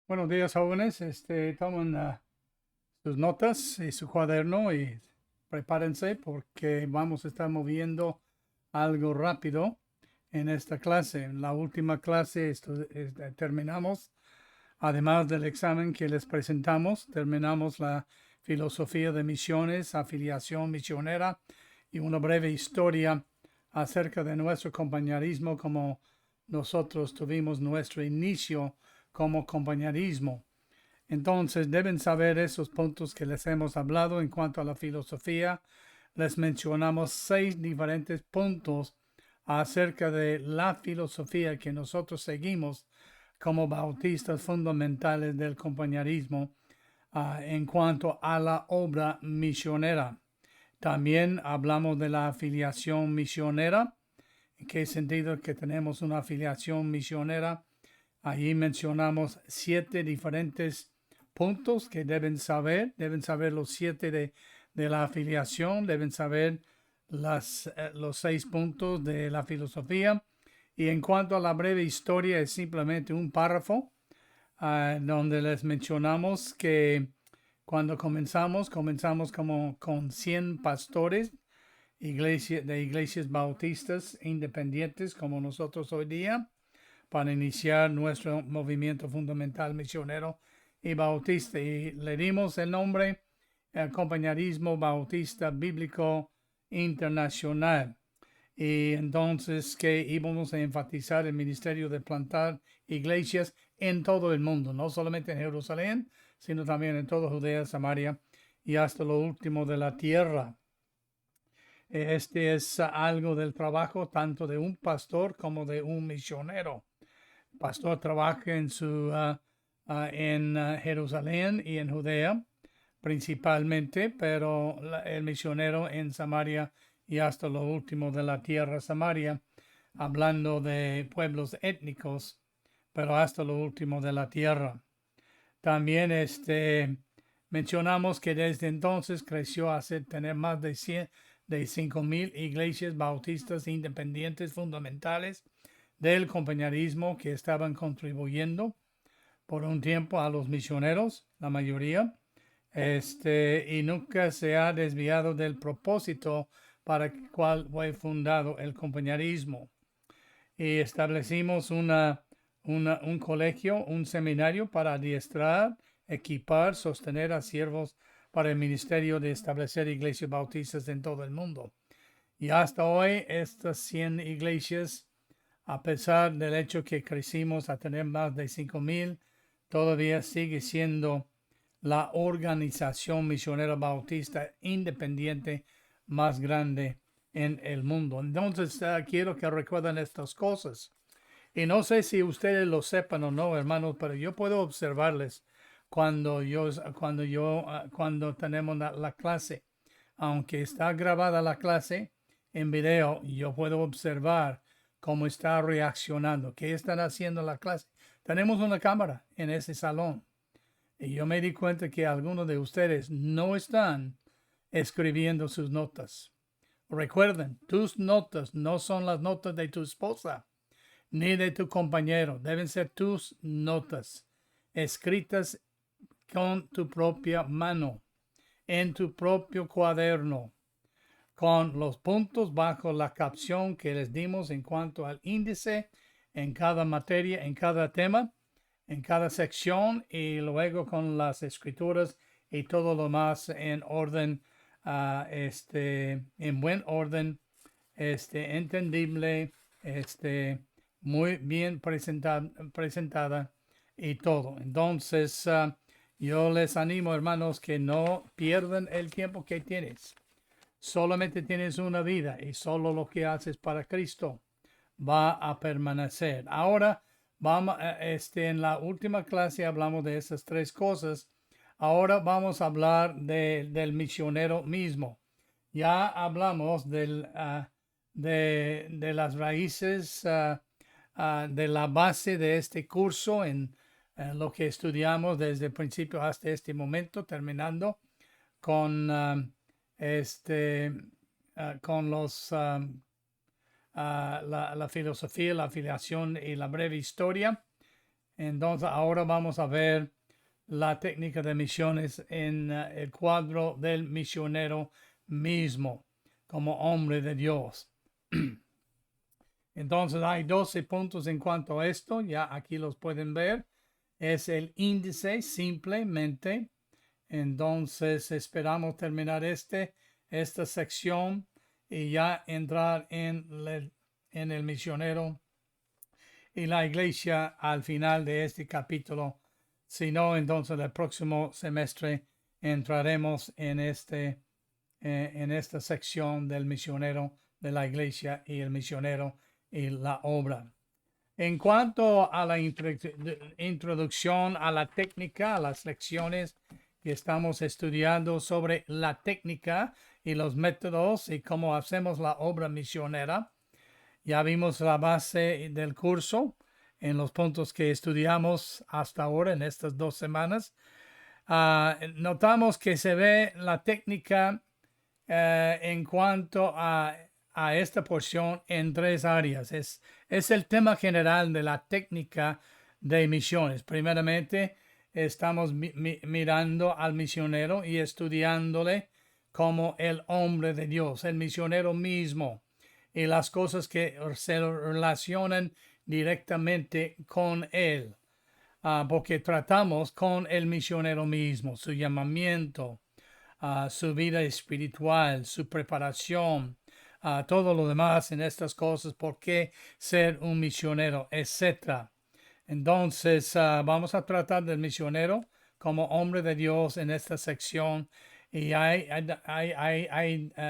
Buenos días, jóvenes. Tomen sus notas y su cuaderno y prepárense porque vamos a estar moviendo algo rápido en esta clase. En la última clase terminamos, además del examen que les presentamos, terminamos la filosofía de misiones, afiliación misionera y una breve historia acerca de nuestro compañerismo, como nosotros tuvimos nuestro inicio como compañerismo. Entonces deben saber esos puntos que les hemos hablado en cuanto a la filosofía. Les mencionamos 6 diferentes puntos acerca de la filosofía que nosotros seguimos como bautistas fundamentales del compañerismo en cuanto a la obra misionera. También hablamos de la afiliación misionera. ¿En qué sentido que tenemos una afiliación misionera? Allí mencionamos 7 diferentes puntos que deben saber los 7 de la afiliación, deben saber los 6 puntos de la filosofía. Y en cuanto a la breve historia, es simplemente un párrafo donde les mencionamos que cuando comenzamos como con 100 pastores de iglesias bautistas independientes como nosotros hoy día para iniciar nuestro movimiento fundamental misionero y bautista. Y le dimos el nombre Compañerismo Bautista Bíblico Internacional. Y entonces que íbamos a enfatizar el ministerio de plantar iglesias en todo el mundo, no solamente en Jerusalén, sino también en toda Judea, Samaria y hasta lo último de la tierra. Este es algo del trabajo tanto de un pastor como de un misionero. El pastor trabaja en Jerusalén y en Judea principalmente, pero el misionero en Samaria y hasta lo último de la tierra Samaria, hablando de pueblos étnicos, pero hasta lo último de la tierra. También mencionamos que desde entonces creció a tener más de 5,000 iglesias bautistas independientes fundamentales del compañerismo que estaban contribuyendo por un tiempo a los misioneros, la mayoría, y nunca se ha desviado del propósito para el cual fue fundado el compañerismo. Y establecimos un colegio, un seminario para adiestrar, equipar, sostener a siervos para el ministerio de establecer iglesias bautistas en todo el mundo. Y hasta hoy estas 100 iglesias, a pesar del hecho que crecimos a tener más de 5,000, todavía sigue siendo la organización misionera bautista independiente más grande en el mundo. Entonces, quiero que recuerden estas cosas. Y no sé si ustedes lo sepan o no, hermanos, pero yo puedo observarles cuando tenemos la clase. Aunque está grabada la clase en video, yo puedo observar cómo está reaccionando, qué están haciendo la clase. Tenemos una cámara en ese salón y yo me di cuenta que algunos de ustedes no están escribiendo sus notas. Recuerden, tus notas no son las notas de tu esposa ni de tu compañero. Deben ser tus notas escritas con tu propia mano, en tu propio cuaderno, con los puntos bajo la capción que les dimos en cuanto al índice en cada materia, en cada tema, en cada sección, y luego con las escrituras y todo lo más en orden, en buen orden, entendible, muy bien presentada y todo. Entonces, yo les animo, hermanos, que no pierdan el tiempo que tienes. Solamente tienes una vida y solo lo que haces para Cristo va a permanecer. Ahora, en la última clase hablamos de esas 3 cosas. Ahora vamos a hablar del misionero mismo. Ya hablamos de las raíces, de la base de este curso en lo que estudiamos desde el principio hasta este momento, terminando con, este, con la filosofía, la afiliación y la breve historia. Entonces, ahora vamos a ver la técnica de misiones en el cuadro del misionero mismo, como hombre de Dios. Entonces, hay 12 puntos en cuanto a esto, ya aquí los pueden ver. Es el índice simplemente. Entonces, esperamos terminar esta sección y ya entrar en el misionero y la iglesia al final de este capítulo. Si no, entonces el próximo semestre entraremos en esta sección del misionero, de la iglesia y el misionero y la obra. En cuanto a la introducción a la técnica, a las lecciones que estamos estudiando sobre la técnica y los métodos y cómo hacemos la obra misionera, ya vimos la base del curso en los puntos que estudiamos hasta ahora en estas 2 semanas. Notamos que se ve la técnica en cuanto a esta porción en 3 áreas. Es el tema general de la técnica de misiones. Primeramente, estamos mirando al misionero y estudiándole como el hombre de Dios, el misionero mismo y las cosas que se relacionan directamente con él. Porque tratamos con el misionero mismo, su llamamiento, su vida espiritual, su preparación, todo lo demás en estas cosas, por qué ser un misionero, etc. Entonces, vamos a tratar del misionero como hombre de Dios en esta sección y hay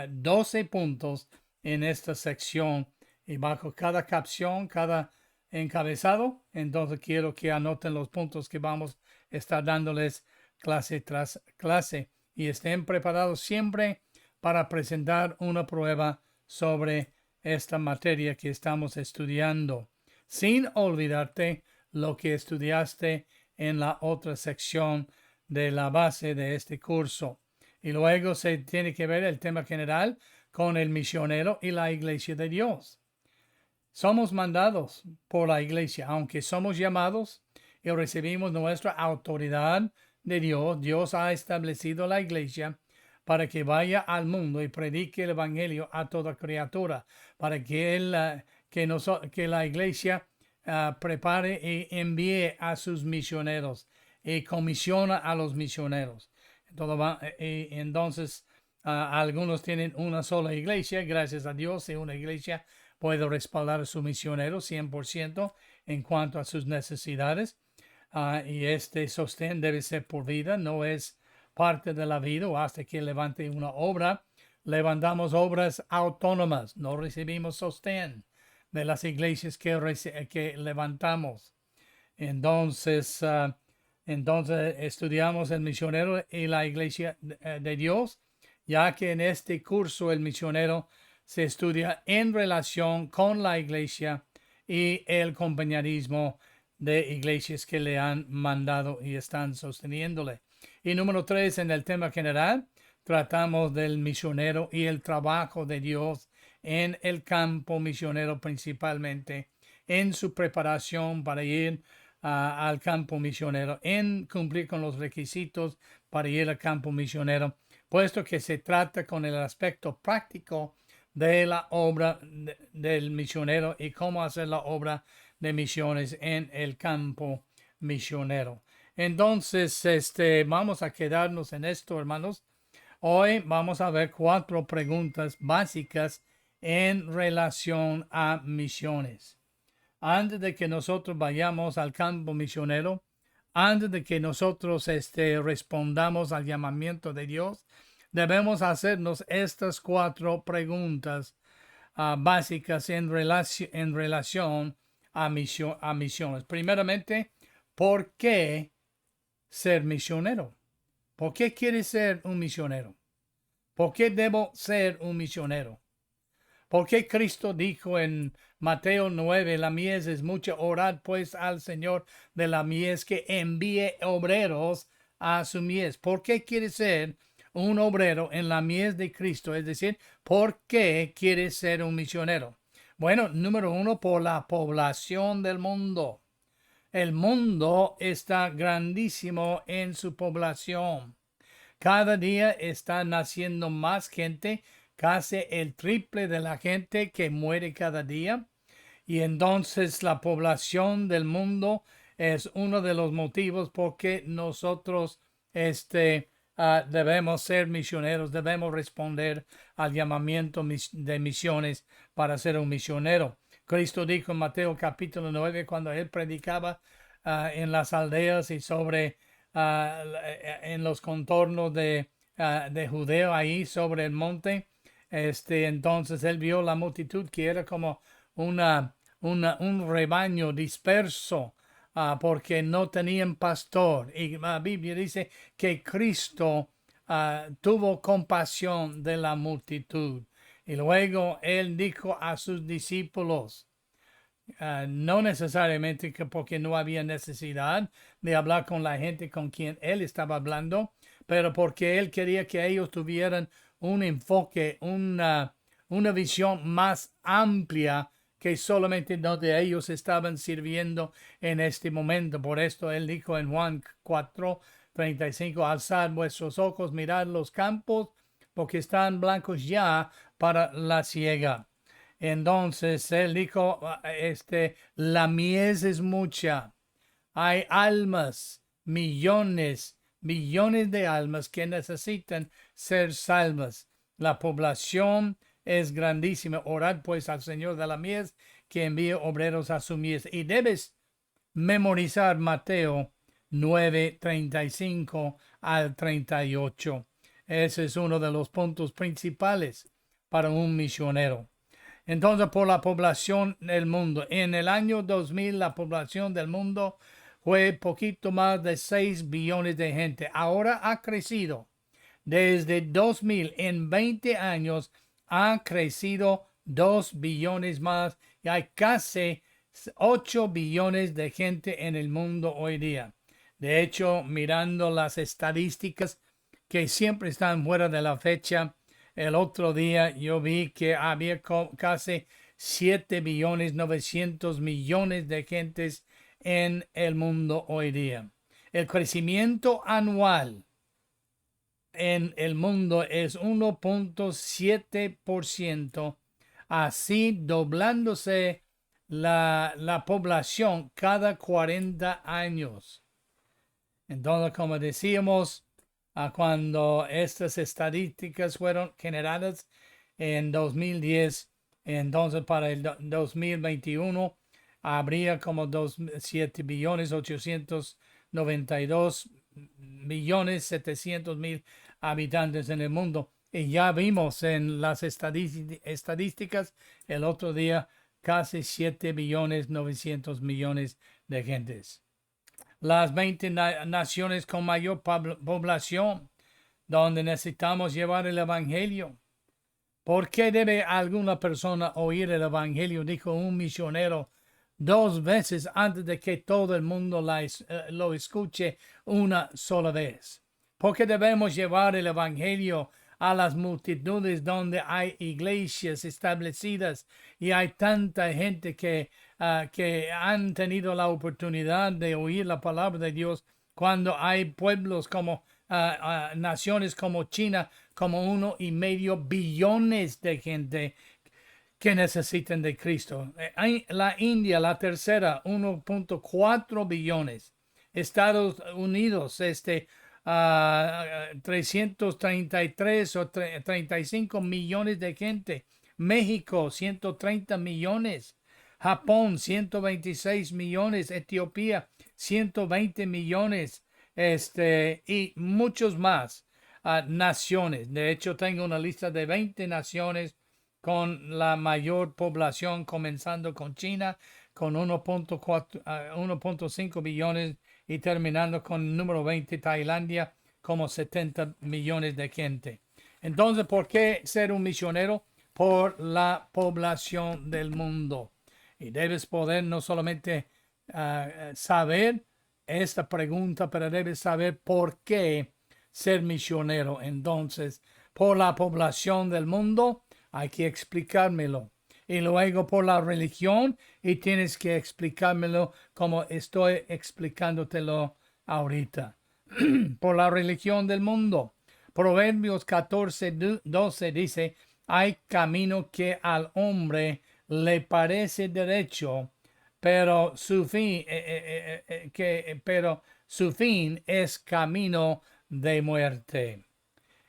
12 puntos en esta sección y bajo cada capción, cada encabezado, entonces quiero que anoten los puntos que vamos a estar dándoles clase tras clase y estén preparados siempre para presentar una prueba sobre esta materia que estamos estudiando, sin olvidarte lo que estudiaste en la otra sección de la base de este curso. Y luego se tiene que ver el tema general con el misionero y la iglesia de Dios. Somos mandados por la iglesia, aunque somos llamados y recibimos nuestra autoridad de Dios. Dios ha establecido la iglesia para que vaya al mundo y predique el evangelio a toda criatura, para que que la iglesia prepare y envíe a sus misioneros y comisiona a los misioneros. Entonces, algunos tienen una sola iglesia, gracias a Dios, y una iglesia puede respaldar a su misionero 100% en cuanto a sus necesidades. Y este sostén debe ser por vida, no es parte de la vida o hasta que levante una obra. Levantamos obras autónomas, no recibimos sostén de las iglesias que levantamos. Entonces, estudiamos el misionero y la iglesia de Dios, ya que en este curso el misionero se estudia en relación con la iglesia y el compañerismo de iglesias que le han mandado y están sosteniéndole. Y número 3, en el tema general, tratamos del misionero y el trabajo de Dios en el campo misionero, principalmente en su preparación para ir al campo misionero, en cumplir con los requisitos para ir al campo misionero, puesto que se trata con el aspecto práctico de la obra del misionero y cómo hacer la obra de misiones en el campo misionero. Entonces, vamos a quedarnos en esto, hermanos. Hoy vamos a ver 4 preguntas básicas en relación a misiones. Antes de que nosotros vayamos al campo misionero, antes de que nosotros respondamos al llamamiento de Dios, debemos hacernos estas 4 preguntas básicas en relación a misiones. Primeramente, ¿por qué ser misionero? ¿Por qué quieres ser un misionero? ¿Por qué debo ser un misionero? ¿Por qué Cristo dijo en Mateo 9, la mies es mucha, orad pues al Señor de la mies que envíe obreros a su mies? ¿Por qué quiere ser un obrero en la mies de Cristo? Es decir, ¿por qué quiere ser un misionero? Bueno, número 1, por la población del mundo. El mundo está grandísimo en su población. Cada día está naciendo más gente, casi el triple de la gente que muere cada día. Y entonces la población del mundo es uno de los motivos por qué nosotros debemos ser misioneros, debemos responder al llamamiento de misiones para ser un misionero. Cristo dijo en Mateo capítulo 9, cuando él predicaba en las aldeas y en los contornos de Judea, ahí sobre el monte, entonces él vio la multitud que era como un rebaño disperso, porque no tenían pastor. Y la Biblia dice que Cristo tuvo compasión de la multitud. Y luego él dijo a sus discípulos, no necesariamente porque no había necesidad de hablar con la gente con quien él estaba hablando, pero porque él quería que ellos tuvieran un enfoque, una visión más amplia que solamente donde ellos estaban sirviendo en este momento. Por esto él dijo en Juan 4:35, alzad vuestros ojos, mirad los campos, porque están blancos ya para la siega. Entonces él dijo, la mies es mucha. Hay almas, millones de almas que necesitan ser salvas. La población es grandísima. Orad pues al Señor de la mies que envíe obreros a su mies. Y debes memorizar Mateo 9:35 al 38. Ese es uno de los puntos principales para un misionero. Entonces, por la población del mundo. En el año 2000, la población del mundo fue poquito más de 6 billones de gente. Ahora ha crecido. Desde 2000, en 20 años, ha crecido 2 billones más. Y hay casi 8 billones de gente en el mundo hoy día. De hecho, mirando las estadísticas que siempre están fuera de la fecha, el otro día yo vi que había casi 7 billones 900 millones de gentes en el mundo hoy día. El crecimiento anual en el mundo es 1.7%, así doblándose la población cada 40 años. Entonces, como decíamos, cuando estas estadísticas fueron generadas en 2010, entonces para el 2021 habría como 7 billones 892 millones 700 mil habitantes en el mundo. Y ya vimos en las estadísticas el otro día casi 7 billones 900 millones de gentes. Las 20 naciones con mayor población, donde necesitamos llevar el evangelio. ¿Por qué debe alguna persona oír el evangelio? Dijo un misionero 2 veces antes de que todo el mundo lo escuche una sola vez. ¿Por qué debemos llevar el evangelio a las multitudes donde hay iglesias establecidas y hay tanta gente que han tenido la oportunidad de oír la palabra de Dios, cuando hay pueblos como naciones como China, como 1,5 billones de gente que necesitan de Cristo? La India, la tercera, 1.4 billones. Estados Unidos, 333 o 35 millones de gente. México, 130 millones. Japón, 126 millones. Etiopía, 120 millones. Y muchos más naciones. De hecho, tengo una lista de 20 naciones con la mayor población, comenzando con China, con 1.5 billones, y terminando con el número 20, Tailandia, como 70 millones de gente. Entonces, ¿por qué ser un misionero? Por la población del mundo. Y debes poder no solamente saber esta pregunta, pero debes saber por qué ser misionero. Entonces, por la población del mundo, hay que explicármelo. y luego por la religión y tienes que explicármelo como estoy explicándotelo ahorita. Por la religión del mundo. Proverbios 14:12 dice, hay camino que al hombre le parece derecho, pero su fin, pero su fin es camino de muerte.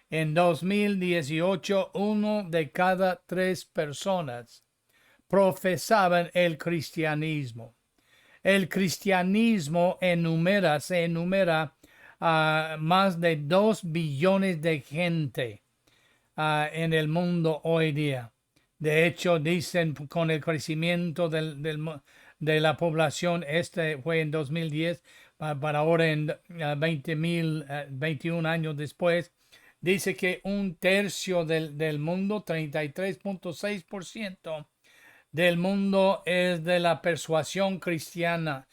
En 2018, 1 de cada 3 personas profesaban el cristianismo. El cristianismo se enumera a más de 2 billones de gente en el mundo hoy día. De hecho, dicen con el crecimiento de la población, este fue en 2010, para ahora en 21 años después, dice que 1/3 del mundo, 33.6% del mundo es de la persuasión cristiana.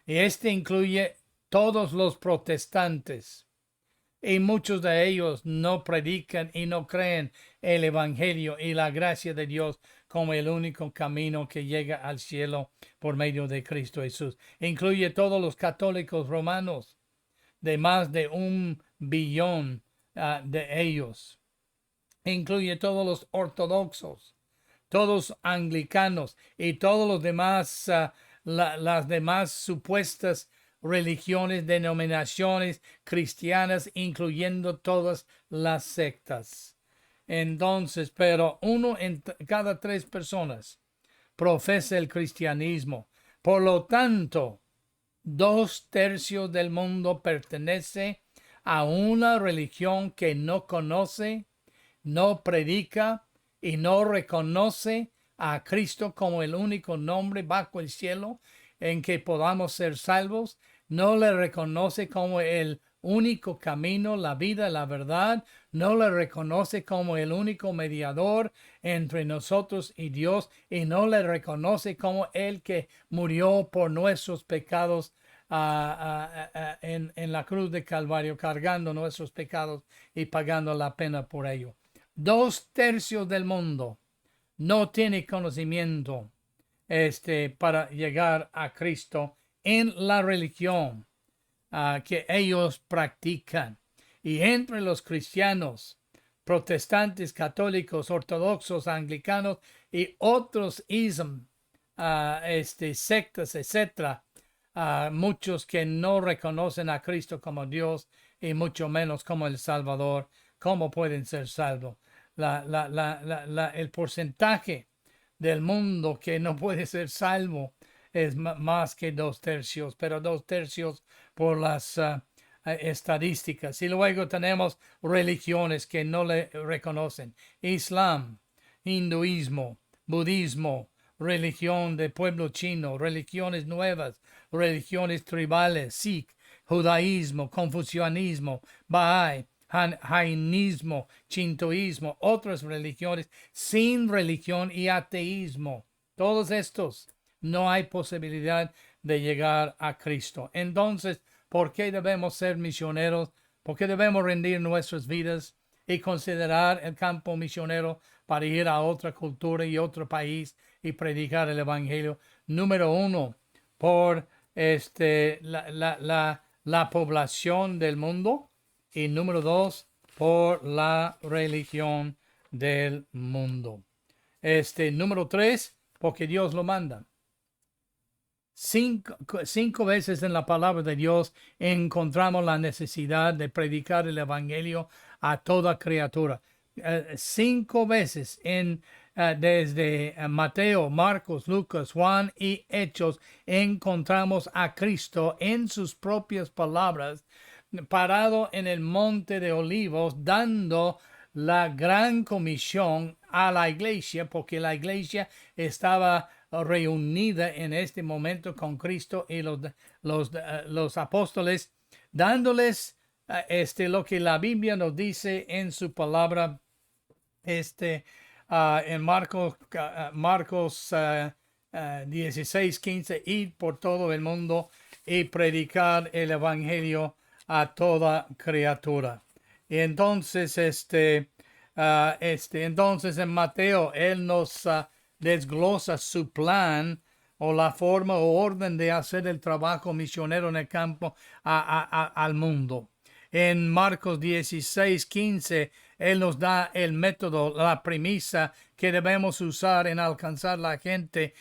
Y este incluye todos los protestantes. Y muchos de ellos no predican y no creen el Evangelio y la gracia de Dios como el único camino que llega al cielo por medio de Cristo Jesús. Incluye todos los católicos romanos, de más de 1 billón de ellos. Incluye todos los ortodoxos, todos anglicanos y todos los demás, las demás supuestas religiones, denominaciones cristianas, incluyendo todas las sectas. Entonces, pero 1 en cada 3 personas profesa el cristianismo. Por lo tanto, 2/3 del mundo pertenece a una religión que no conoce, no predica y no reconoce a Cristo como el único nombre bajo el cielo en que podamos ser salvos. No le reconoce como el único camino, la vida, la verdad. No le reconoce como el único mediador entre nosotros y Dios. Y no le reconoce como el que murió por nuestros pecados en la cruz de Calvario, cargando nuestros pecados y pagando la pena por ello. 2/3 del mundo no tiene conocimiento para llegar a Cristo en la religión que ellos practican. Y entre los cristianos, protestantes, católicos, ortodoxos, anglicanos y otros sectas, etcétera, muchos que no reconocen a Cristo como Dios y mucho menos como el Salvador, ¿cómo pueden ser salvos? El porcentaje del mundo que no puede ser salvo es más que 2/3, pero 2/3 por las estadísticas. Y luego tenemos religiones que no le reconocen: Islam, hinduismo, budismo, religión del pueblo chino, religiones nuevas, religiones tribales, Sikh, judaísmo, confucianismo, Bahá'í, jainismo, shintoísmo, otras religiones, sin religión y ateísmo. Todos estos no hay posibilidad de llegar a Cristo. Entonces, ¿por qué debemos ser misioneros? ¿Por qué debemos rendir nuestras vidas y considerar el campo misionero para ir a otra cultura y otro país y predicar el Evangelio? Número 1, por la población del mundo. Y número 2, por la religión del mundo. Número 3, porque Dios lo manda. 5 veces en la palabra de Dios encontramos la necesidad de predicar el Evangelio a toda criatura. 5 veces desde Mateo, Marcos, Lucas, Juan y Hechos encontramos a Cristo en sus propias palabras, parado en el monte de Olivos, dando la gran comisión a la iglesia, porque la iglesia estaba reunida en este momento con Cristo y los apóstoles, dándoles lo que la Biblia nos dice en su palabra, en Marcos 16:15, id por todo el mundo y predicar el Evangelio a toda criatura. Y entonces Entonces en Mateo, él nos desglosa su plan o la forma o orden de hacer el trabajo misionero en el campo al mundo. En Marcos 16:15, él nos da el método, la premisa que debemos usar en alcanzar la gente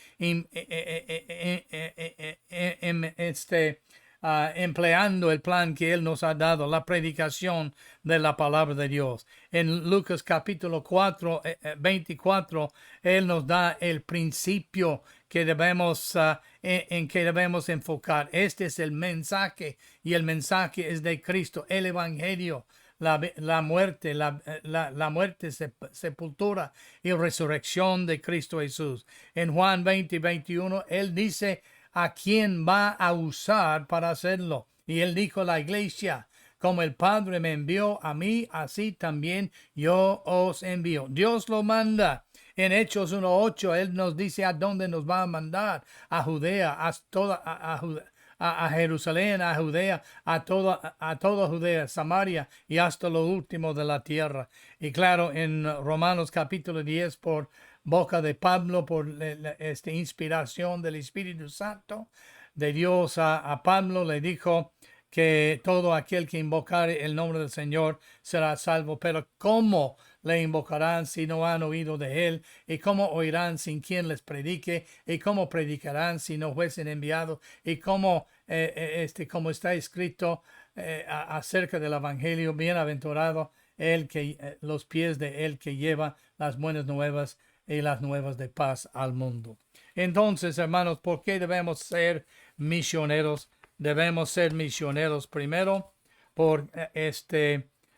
empleando el plan que él nos ha dado, la predicación de la palabra de Dios. En Lucas capítulo 4, 24, él nos da el principio que debemos, en que debemos enfocar. Este es el mensaje, y el mensaje es de Cristo, el evangelio. La muerte, sepultura y resurrección de Cristo Jesús. En Juan 20:21, él dice a quién va a usar para hacerlo. Y él dijo: la iglesia, como el Padre me envió a mí, así también yo os envío. Dios lo manda. En Hechos 1:8, él nos dice a dónde nos va a mandar: a Judea, a Jerusalén, a Judea, a toda Judea, Samaria y hasta lo último de la tierra. Y claro, en Romanos capítulo 10, por boca de Pablo, por esta inspiración del Espíritu Santo de Dios a Pablo, le dijo que todo aquel que invocare el nombre del Señor será salvo. Pero ¿cómo le invocarán si no han oído de él? ¿Y cómo oirán sin quien les predique? ¿Y cómo predicarán si no fuesen enviados? ¿Y cómo, como está escrito acerca del evangelio: bienaventurado los pies de él que lleva las buenas nuevas y las nuevas de paz al mundo? Entonces, hermanos, ¿por qué debemos ser misioneros? Debemos ser misioneros primero por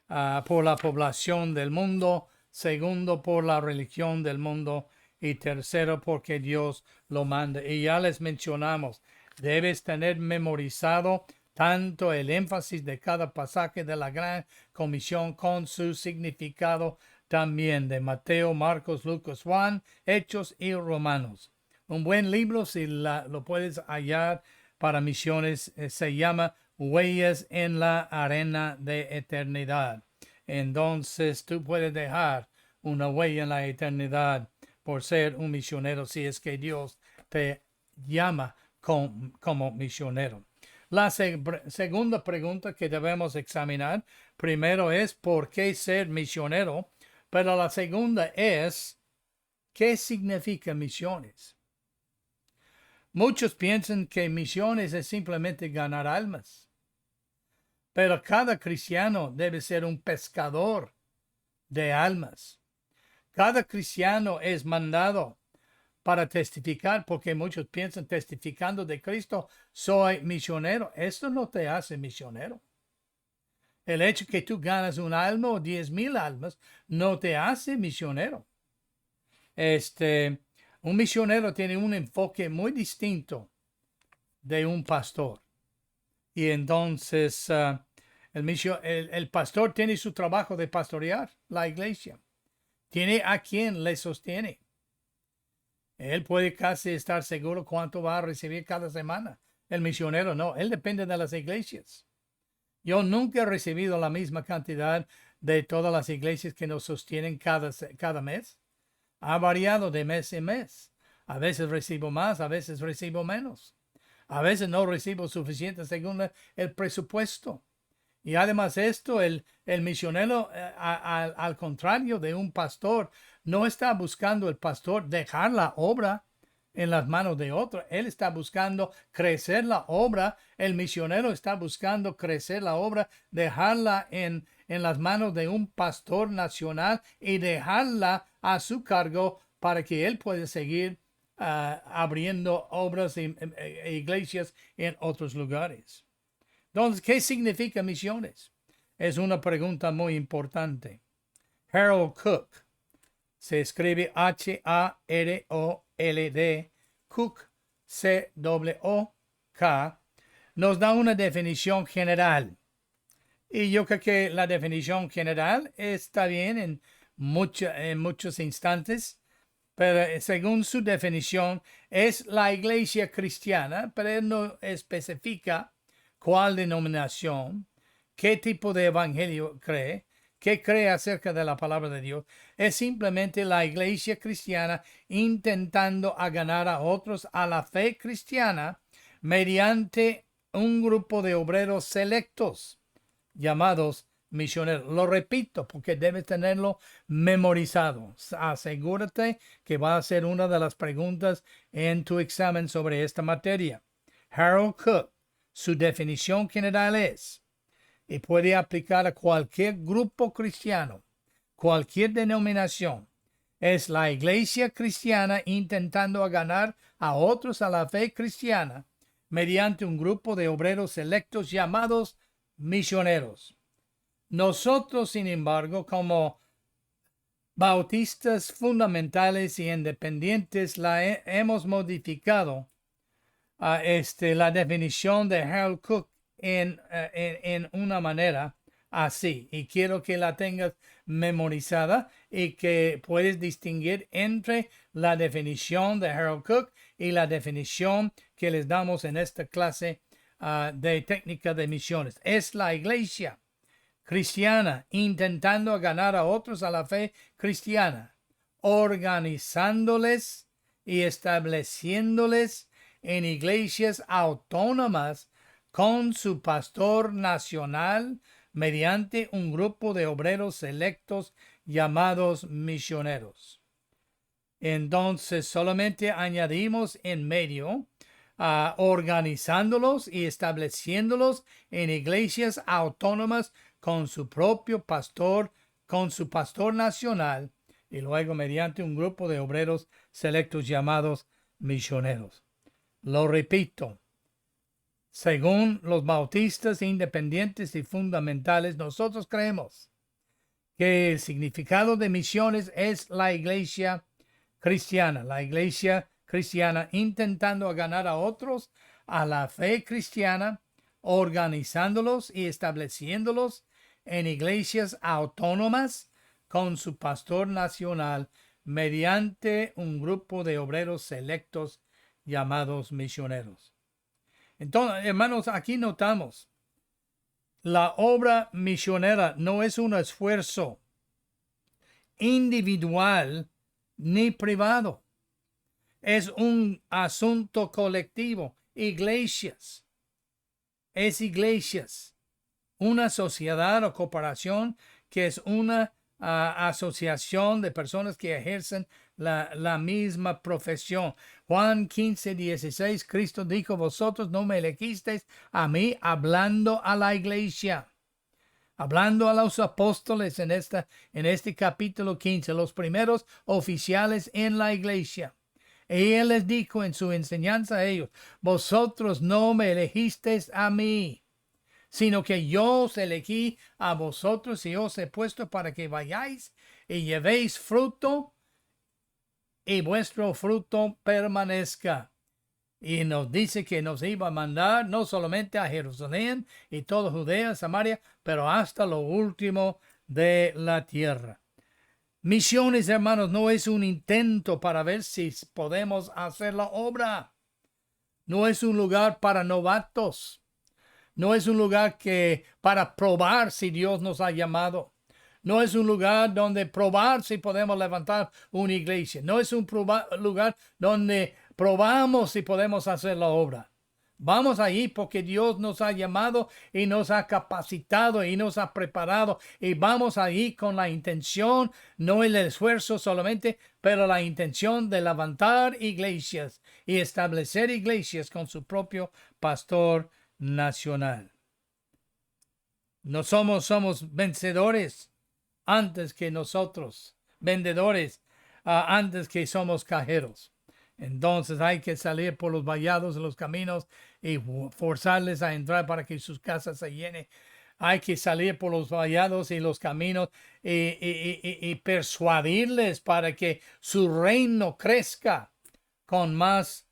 la población del mundo, segundo por la religión del mundo, y tercero porque Dios lo manda. Y ya les mencionamos, debes tener memorizado tanto el énfasis de cada pasaje de la Gran Comisión con su significado también, de Mateo, Marcos, Lucas, Juan, Hechos y Romanos. Un buen libro, si lo puedes hallar para misiones, se llama Huellas en la Arena de Eternidad. Entonces tú puedes dejar una huella en la eternidad por ser un misionero, si es que Dios te llama como misionero. La segunda pregunta que debemos examinar primero es ¿por qué ser misionero? Pero la segunda es ¿qué significa misiones? Muchos piensan que misiones es simplemente ganar almas, pero cada cristiano debe ser un pescador de almas. Cada cristiano es mandado para testificar, porque muchos piensan: testificando de Cristo soy misionero. Esto no te hace misionero. El hecho que tú ganas un alma o 10,000 almas no te hace misionero. Un misionero tiene un enfoque muy distinto de un pastor. Y entonces el pastor tiene su trabajo de pastorear la iglesia. Tiene a quien le sostiene. Él puede casi estar seguro cuánto va a recibir cada semana. El misionero no, él depende de las iglesias. Yo nunca he recibido la misma cantidad de todas las iglesias que nos sostienen cada mes. Ha variado de mes en mes. A veces recibo más, a veces recibo menos. A veces no recibo suficiente según el presupuesto. Y además esto, el misionero, al contrario de un pastor, no está buscando el pastor dejar la obra en las manos de otro. Él está buscando crecer la obra. El misionero está buscando crecer la obra, dejarla en las manos de un pastor nacional y dejarla a su cargo para que él pueda seguir abriendo obras e iglesias en otros lugares. Entonces, ¿qué significa misiones? Es una pregunta muy importante. Harold Cook, se escribe Harold, Cook, Cook, nos da una definición general. Y yo creo que la definición general está bien en muchos instantes, pero según su definición es la iglesia cristiana, pero él no especifica cuál denominación, qué tipo de evangelio cree, ¿Qué cree acerca de la palabra de Dios? Es simplemente la iglesia cristiana intentando ganar a otros a la fe cristiana mediante un grupo de obreros selectos llamados misioneros. Lo repito porque debes tenerlo memorizado. Asegúrate que va a ser una de las preguntas en tu examen sobre esta materia. Harold Cook, su definición general es, y puede aplicar a cualquier grupo cristiano, cualquier denominación, es la iglesia cristiana intentando ganar a otros a la fe cristiana mediante un grupo de obreros selectos llamados misioneros. Nosotros, sin embargo, como bautistas fundamentales y independientes, hemos modificado la definición de Harold Cook en una manera así. Y quiero que la tengas memorizada y que puedes distinguir entre la definición de Harold Cook y la definición que les damos en esta clase de técnica de misiones. Es la iglesia cristiana intentando ganar a otros a la fe cristiana, organizándoles y estableciéndoles en iglesias autónomas con su pastor nacional mediante un grupo de obreros selectos llamados misioneros. Entonces solamente añadimos en medio organizándolos y estableciéndolos en iglesias autónomas con su propio pastor, con su pastor nacional, y luego mediante un grupo de obreros selectos llamados misioneros. Lo repito, según los bautistas independientes y fundamentales, nosotros creemos que el significado de misiones es la iglesia cristiana intentando ganar a otros a la fe cristiana, organizándolos y estableciéndolos en iglesias autónomas con su pastor nacional mediante un grupo de obreros selectos llamados misioneros. Entonces, hermanos, aquí notamos, la obra misionera no es un esfuerzo individual ni privado. Es un asunto colectivo. Iglesias. Es iglesias. Una sociedad o cooperación que es una asociación de personas que ejercen la misma profesión. Juan 15:16, Cristo dijo, vosotros no me elegisteis a mí, hablando a la iglesia. Hablando a los apóstoles en este capítulo 15, los primeros oficiales en la iglesia. Y él les dijo en su enseñanza a ellos, vosotros no me elegisteis a mí, sino que yo os elegí a vosotros y os he puesto para que vayáis y llevéis fruto y vuestro fruto permanezca. Y nos dice que nos iba a mandar no solamente a Jerusalén y toda Judea, Samaria, pero hasta lo último de la tierra. Misiones, hermanos, no es un intento para ver si podemos hacer la obra. No es un lugar para novatos. No es un lugar para probar si Dios nos ha llamado. No es un lugar donde probar si podemos levantar una iglesia. No es un lugar donde probamos si podemos hacer la obra. Vamos allí porque Dios nos ha llamado y nos ha capacitado y nos ha preparado. Y vamos allí con la intención, no el esfuerzo solamente, pero la intención de levantar iglesias y establecer iglesias con su propio pastor nacional. No somos vencedores antes que nosotros, vendedores antes que somos cajeros. Entonces hay que salir por los vallados de los caminos y forzarles a entrar para que sus casas se llenen. Hay que salir por los vallados y los caminos y persuadirles para que su reino crezca con más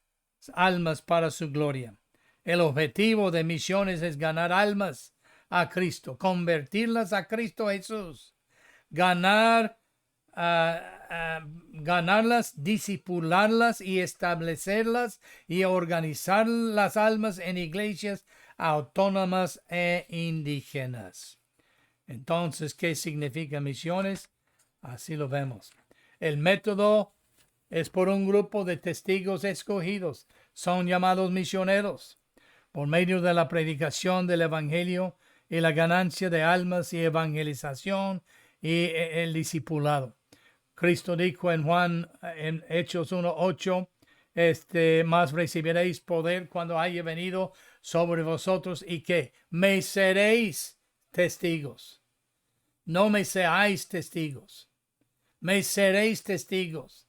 almas para su gloria. El objetivo de misiones es ganar almas a Cristo, convertirlas a Cristo Jesús, ganarlas, disipularlas y establecerlas y organizar las almas en iglesias autónomas e indígenas. Entonces, ¿qué significa misiones? Así lo vemos. El método es por un grupo de testigos escogidos. Son llamados misioneros por medio de la predicación del Evangelio y la ganancia de almas y evangelización y el discipulado. Cristo dijo en Juan, en Hechos 1:8, más recibiréis poder cuando haya venido sobre vosotros y que me seréis testigos. No me seáis testigos. Me seréis testigos.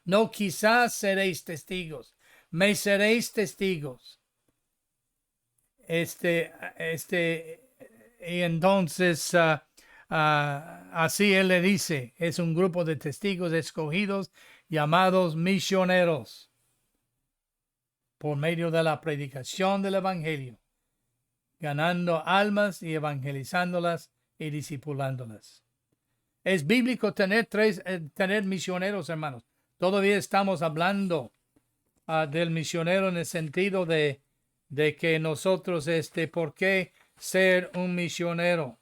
No quizás seréis testigos. Me seréis testigos. Y entonces así él le dice, es un grupo de testigos escogidos llamados misioneros por medio de la predicación del Evangelio, ganando almas y evangelizándolas y discipulándolas. Es bíblico tener misioneros, hermanos. Todavía estamos hablando del misionero en el sentido de que nosotros, ¿por qué ser un misionero?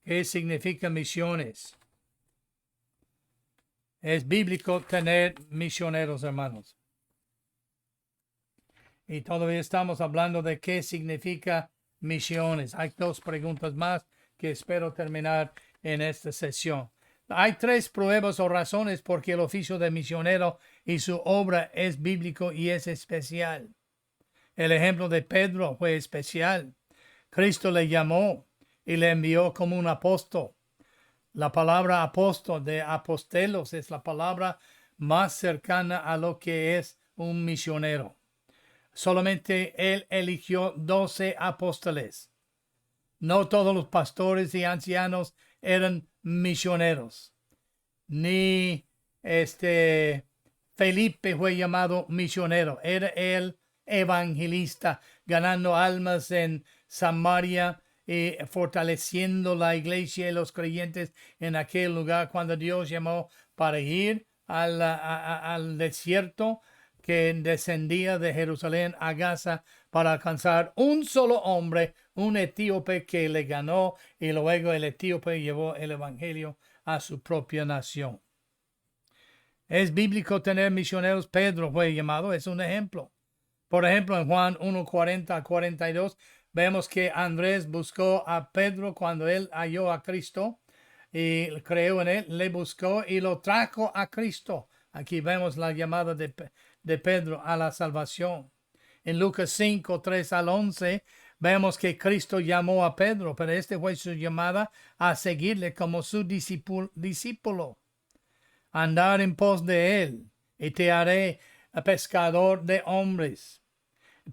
¿Qué significa misiones? Es bíblico tener misioneros, hermanos. Y todavía estamos hablando de qué significa misiones. Hay dos preguntas más que espero terminar en esta sesión. Hay tres pruebas o razones por qué el oficio de misionero y su obra es bíblico y es especial. El ejemplo de Pedro fue especial. Cristo le llamó y le envió como un apóstol. La palabra apóstol de apostelos es la palabra más cercana a lo que es un misionero. Solamente él eligió 12 apóstoles. No todos los pastores y ancianos eran misioneros. Ni Felipe fue llamado misionero. Era el evangelista, ganando almas en Samaria y fortaleciendo la iglesia y los creyentes en aquel lugar cuando Dios llamó para ir al desierto que descendía de Jerusalén a Gaza para alcanzar un solo hombre, un etíope que le ganó, y luego el etíope llevó el evangelio a su propia nación. Es bíblico tener misioneros. Pedro fue llamado, es un ejemplo. Por ejemplo, en Juan 1:40-42, vemos que Andrés buscó a Pedro cuando él halló a Cristo y creyó en él, le buscó y lo trajo a Cristo. Aquí vemos la llamada de Pedro a la salvación. En Lucas 5:3-11, vemos que Cristo llamó a Pedro, pero fue su llamada a seguirle como su discípulo. Andar en pos de él y te haré pescador de hombres.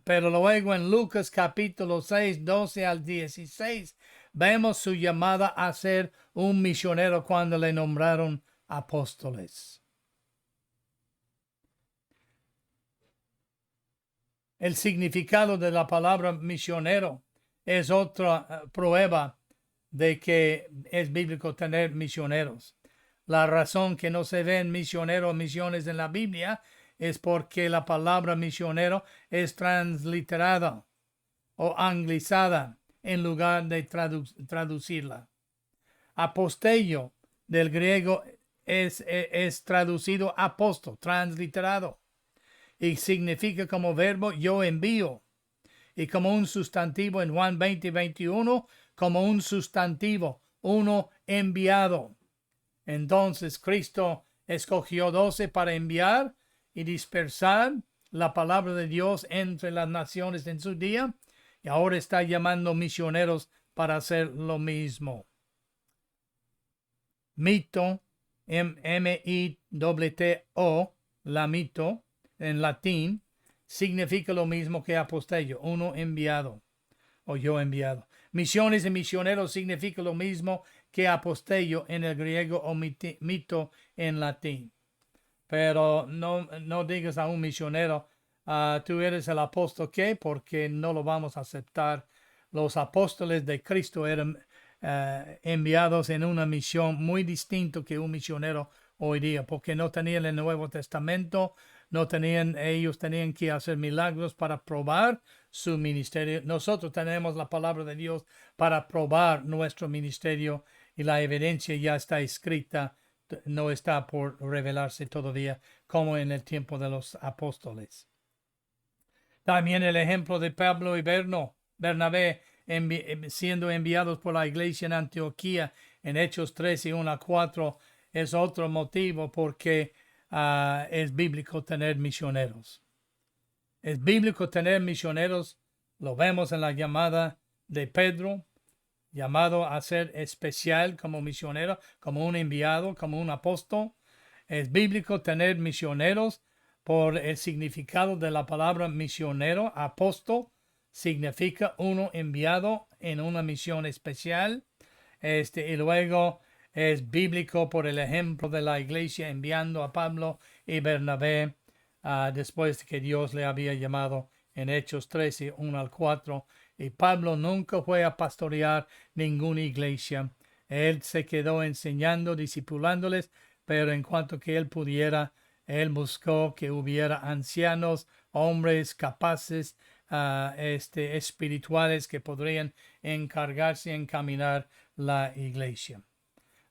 Pero luego en Lucas capítulo 6:12-16, vemos su llamada a ser un misionero cuando le nombraron apóstoles. El significado de la palabra misionero es otra prueba de que es bíblico tener misioneros. La razón que no se ven misioneros o misiones en la Biblia es porque la palabra misionero es transliterada o anglizada en lugar de traducirla. Apostello del griego es traducido apóstol, transliterado, y significa como verbo yo envío, y como un sustantivo en Juan 20:21, como un sustantivo, uno enviado. Entonces Cristo escogió 12 para enviar y dispersar la palabra de Dios entre las naciones en su día, y ahora está llamando misioneros para hacer lo mismo. Mito, M-I-T-O, la mito, en latín, significa lo mismo que apostello, uno enviado o yo enviado. Misiones y misioneros significa lo mismo que apostello en el griego o mito en latín. Pero no digas a un misionero, tú eres el apóstol, ¿qué? Porque no lo vamos a aceptar. Los apóstoles de Cristo eran enviados en una misión muy distinta que un misionero hoy día, porque no tenían el Nuevo Testamento, ellos tenían que hacer milagros para probar su ministerio. Nosotros tenemos la palabra de Dios para probar nuestro ministerio y la evidencia ya está escrita, no está por revelarse todavía como en el tiempo de los apóstoles. También el ejemplo de Pablo y Bernabé siendo enviados por la iglesia en Antioquía en Hechos 3 y 1 a 4 es otro motivo porque es bíblico tener misioneros. Es bíblico tener misioneros, lo vemos en la llamada de Pedro, llamado a ser especial como misionero, como un enviado, como un apóstol. Es bíblico tener misioneros por el significado de la palabra misionero. Apóstol significa uno enviado en una misión especial. Y luego es bíblico por el ejemplo de la iglesia enviando a Pablo y Bernabé después de que Dios le había llamado en Hechos 13, 1 al 4. Y Pablo nunca fue a pastorear ninguna iglesia. Él se quedó enseñando, discipulándoles, pero en cuanto que él pudiera, él buscó que hubiera ancianos, hombres capaces, espirituales que podrían encargarse y encaminar la iglesia.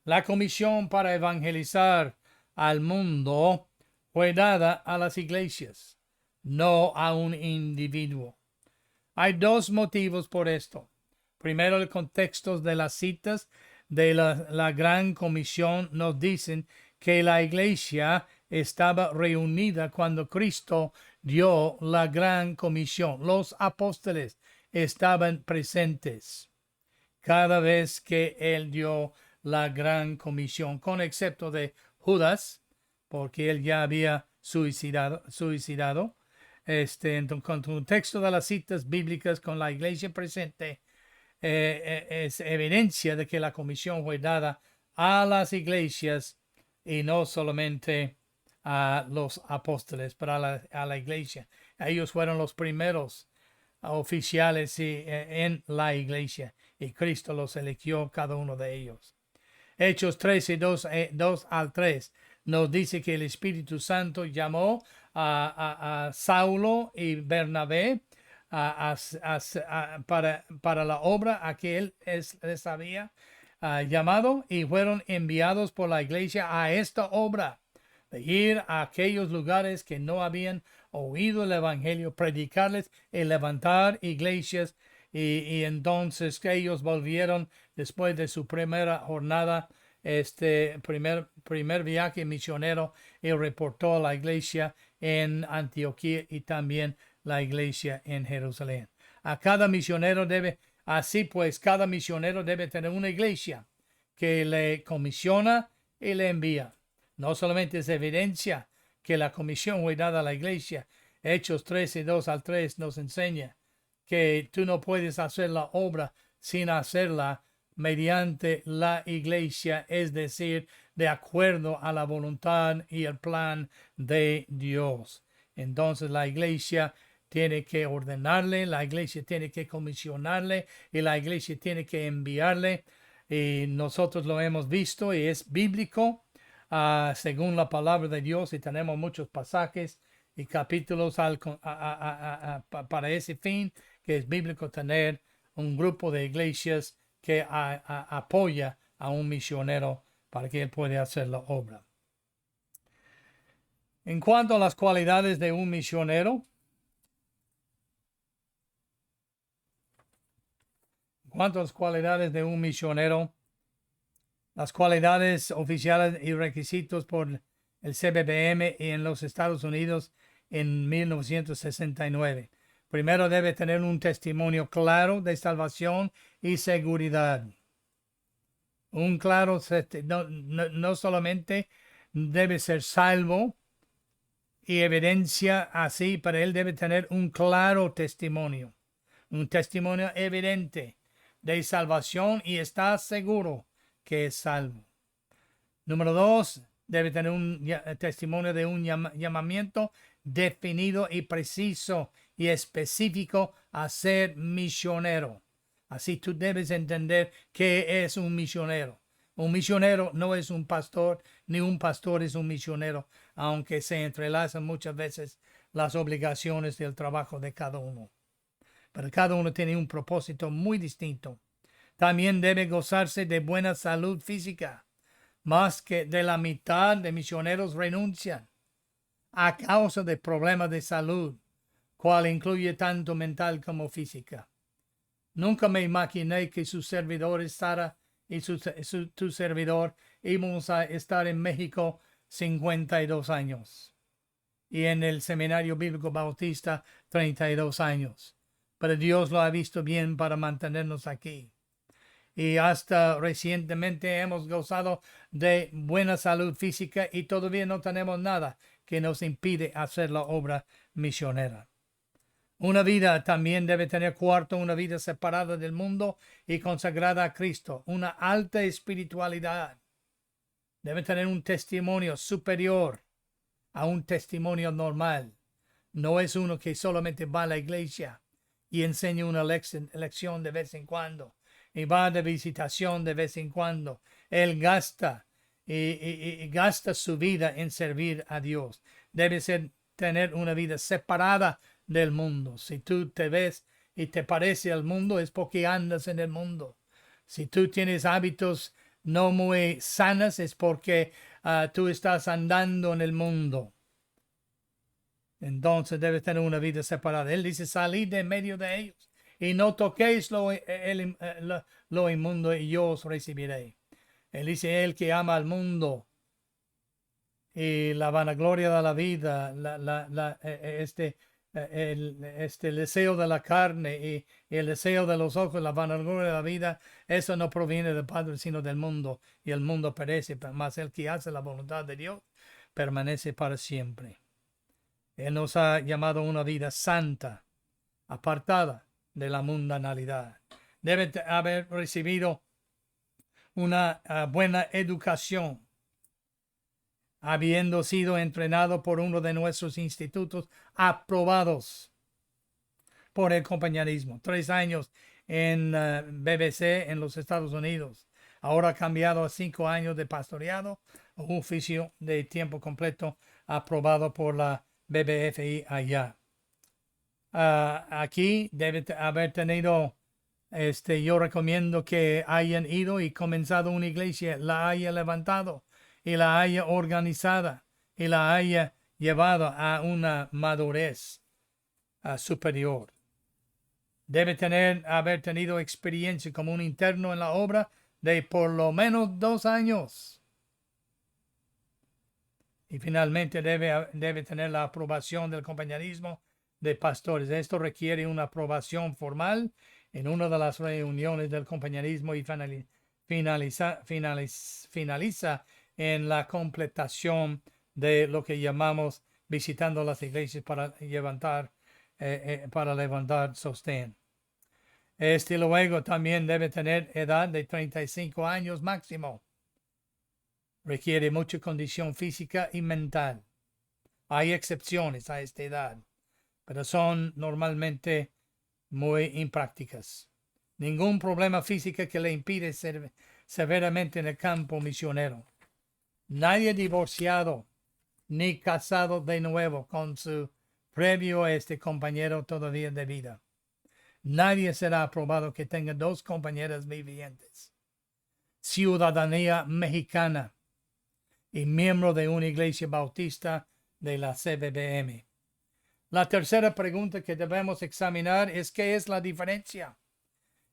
La comisión para evangelizar al mundo fue dada a las iglesias, no a un individuo. Hay dos motivos por esto. Primero, el contexto de las citas de la Gran Comisión nos dicen que la iglesia estaba reunida cuando Cristo dio la Gran Comisión. Los apóstoles estaban presentes cada vez que él dio la Gran Comisión, con excepto de Judas, porque él ya había suicidado. Entonces, con el texto de las citas bíblicas con la iglesia presente, es evidencia de que la comisión fue dada a las iglesias y no solamente a los apóstoles, pero a la iglesia. Ellos fueron los primeros oficiales en la iglesia y Cristo los eligió cada uno de ellos. Hechos 13, 2 al 3 nos dice que el Espíritu Santo llamó a Saulo y Bernabé para la obra a que él les había llamado, y fueron enviados por la iglesia a esta obra de ir a aquellos lugares que no habían oído el evangelio, predicarles y levantar iglesias. Y entonces que ellos volvieron después de su primera jornada, primer viaje misionero, y reportó a la iglesia en Antioquía y también la iglesia en Jerusalén. Cada misionero debe tener una iglesia que le comisiona y le envía. No solamente es evidencia que la comisión fue dada a la iglesia. Hechos 13, 2 al 3 nos enseña que tú no puedes hacer la obra sin hacerla mediante la iglesia, es decir, de acuerdo a la voluntad y el plan de Dios. Entonces la iglesia tiene que ordenarle, la iglesia tiene que comisionarle y la iglesia tiene que enviarle. Y nosotros lo hemos visto y es bíblico según la palabra de Dios, y tenemos muchos pasajes y capítulos para ese fin, que es bíblico tener un grupo de iglesias que apoya a un misionero para que él pueda hacer la obra. En cuanto a las cualidades de un misionero, las cualidades oficiales y requisitos por el CBBM y en los Estados Unidos en 1969. Primero, debe tener un testimonio claro de salvación y seguridad. No solamente debe ser salvo y evidencia así, pero él debe tener un claro testimonio, un testimonio evidente de salvación y está seguro que es salvo. Número 2, debe tener un testimonio de un llamamiento definido y preciso y específico a ser misionero. Así tú debes entender qué es un misionero. Un misionero no es un pastor, ni un pastor es un misionero. aunque se entrelazan muchas veces las obligaciones del trabajo de cada uno. Pero cada uno tiene un propósito muy distinto. También debe gozarse de buena salud física. Más que de la mitad de misioneros renuncian a causa de problemas de salud, cual incluye tanto mental como física. Nunca me imaginé que sus servidores, Sara y tu servidor, íbamos a estar en México 52 años y en el Seminario Bíblico Bautista 32 años. Pero Dios lo ha visto bien para mantenernos aquí. Y hasta recientemente hemos gozado de buena salud física y todavía no tenemos nada que nos impide hacer la obra misionera. Una vida también debe tener cuarto, una vida separada del mundo y consagrada a Cristo, una alta espiritualidad. Debe tener un testimonio superior a un testimonio normal. No es uno que solamente va a la iglesia y enseña una lección de vez en cuando y va de visitación de vez en cuando. Él gasta y gasta su vida en servir a Dios. Debe tener una vida separada del mundo. Si tú te ves y te parece al mundo, es porque andas en el mundo. Si tú tienes hábitos no muy sanos, es porque tú estás andando en el mundo. Entonces debes tener una vida separada. Él dice, salid de medio de ellos y no toquéis lo inmundo y yo os recibiré. Él dice, el que ama al mundo y la vanagloria de la vida, el deseo de la carne y el deseo de los ojos, la vanagloria de la vida, eso no proviene del Padre, sino del mundo. Y el mundo perece, mas el que hace la voluntad de Dios permanece para siempre. Él nos ha llamado a una vida santa, apartada de la mundanalidad. Debe haber recibido una buena educación, habiendo sido entrenado por uno de nuestros institutos aprobados por el compañerismo. 3 años en BBC en los Estados Unidos. Ahora ha cambiado a 5 años de pastoreado, un oficio de tiempo completo aprobado por la BBFI allá. Aquí debe haber tenido, yo recomiendo que hayan ido y comenzado una iglesia, la haya levantado y la haya organizada y la haya llevado a una madurez superior. Debe haber tenido experiencia como un interno en la obra de por lo menos 2 años. Y finalmente debe tener la aprobación del compañerismo de pastores. Esto requiere una aprobación formal en una de las reuniones del compañerismo y finaliza en la completación de lo que llamamos visitando las iglesias para levantar sostén. Luego también debe tener edad de 35 años máximo. Requiere mucha condición física y mental. Hay excepciones a esta edad, pero son normalmente muy imprácticas. Ningún problema físico que le impide ser severamente en el campo misionero. Nadie divorciado ni casado de nuevo con su previo compañero todavía de vida. Nadie será aprobado que tenga 2 compañeras vivientes. Ciudadanía mexicana y miembro de una iglesia bautista de la CBBM. La tercera pregunta que debemos examinar es ¿qué es la diferencia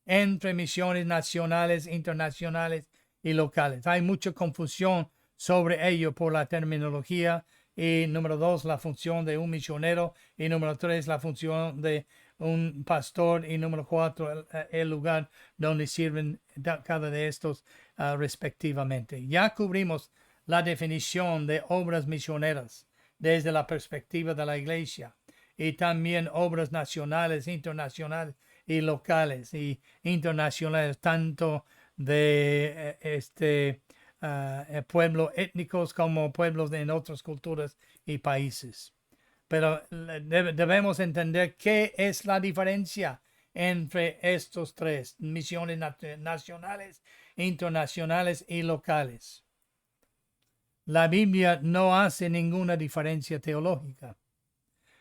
entre misiones nacionales, internacionales y locales? Hay mucha confusión sobre ello por la terminología. Y número 2, la función de un misionero. Y número 3, la función de un pastor. Y número 4, el lugar donde sirven cada de estos respectivamente. Ya cubrimos la definición de obras misioneras desde la perspectiva de la iglesia y también obras nacionales, internacionales y locales y internacionales, tanto de pueblos étnicos como pueblos en otras culturas y países. Pero debemos entender qué es la diferencia entre estos 3, misiones nacionales, internacionales y locales. La Biblia no hace ninguna diferencia teológica.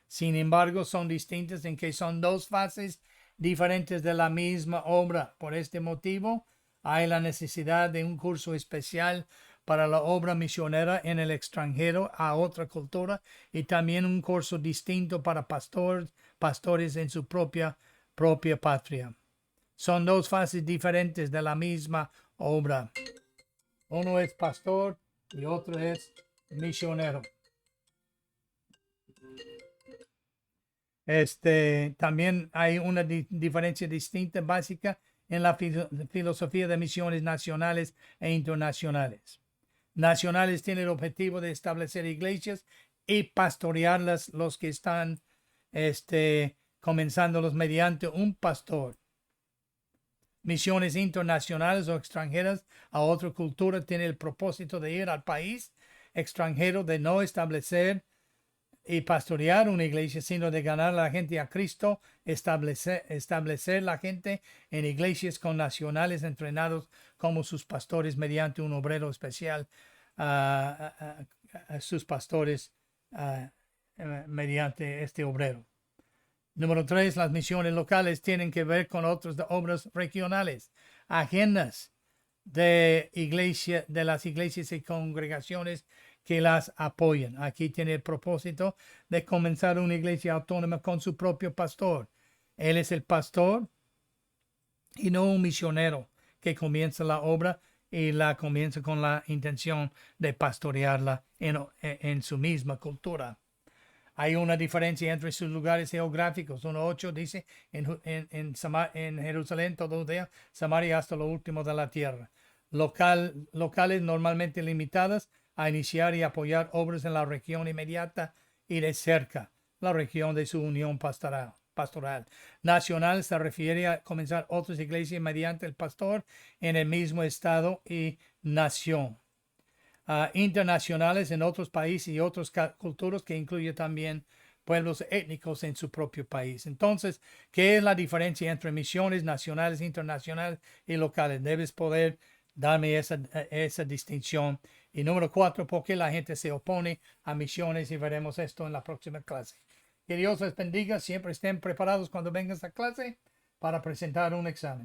Sin embargo, son distintas en que son dos fases diferentes de la misma obra. Por este motivo, hay la necesidad de un curso especial para la obra misionera en el extranjero a otra cultura y también un curso distinto para pastores en su propia patria. Son dos fases diferentes de la misma obra. Uno es pastor y otro es misionero. También hay una diferencia distinta básica en la filosofía de misiones nacionales e internacionales. Nacionales tienen el objetivo de establecer iglesias y pastorearlas los que están comenzándolos mediante un pastor. Misiones internacionales o extranjeras a otra cultura tienen el propósito de ir al país extranjero, de no establecer y pastorear una iglesia, sino de ganar a la gente a Cristo, establecer la gente en iglesias con nacionales entrenados como sus pastores mediante un obrero especial, sus pastores mediante este obrero. Número 3, las misiones locales tienen que ver con otras obras regionales, ajenas de las iglesias y congregaciones que las apoyan. Aquí tiene el propósito de comenzar una iglesia autónoma con su propio pastor. Él es el pastor y no un misionero que comienza la obra y la comienza con la intención de pastorearla en su misma cultura. Hay una diferencia entre sus lugares geográficos. 1.8 dice en Jerusalén, todo Judea, Samaria hasta lo último de la tierra. Locales normalmente limitadas a iniciar y apoyar obras en la región inmediata y de cerca, la región de su unión pastoral. Nacional se refiere a comenzar otras iglesias mediante el pastor en el mismo estado y nación. Internacionales en otros países y otras culturas que incluye también pueblos étnicos en su propio país. Entonces, ¿qué es la diferencia entre misiones nacionales, internacionales y locales? Debes poder darme esa distinción. Y número 4, ¿por qué la gente se opone a misiones? Y veremos esto en la próxima clase. Que Dios les bendiga. Siempre estén preparados cuando vengan a clase para presentar un examen.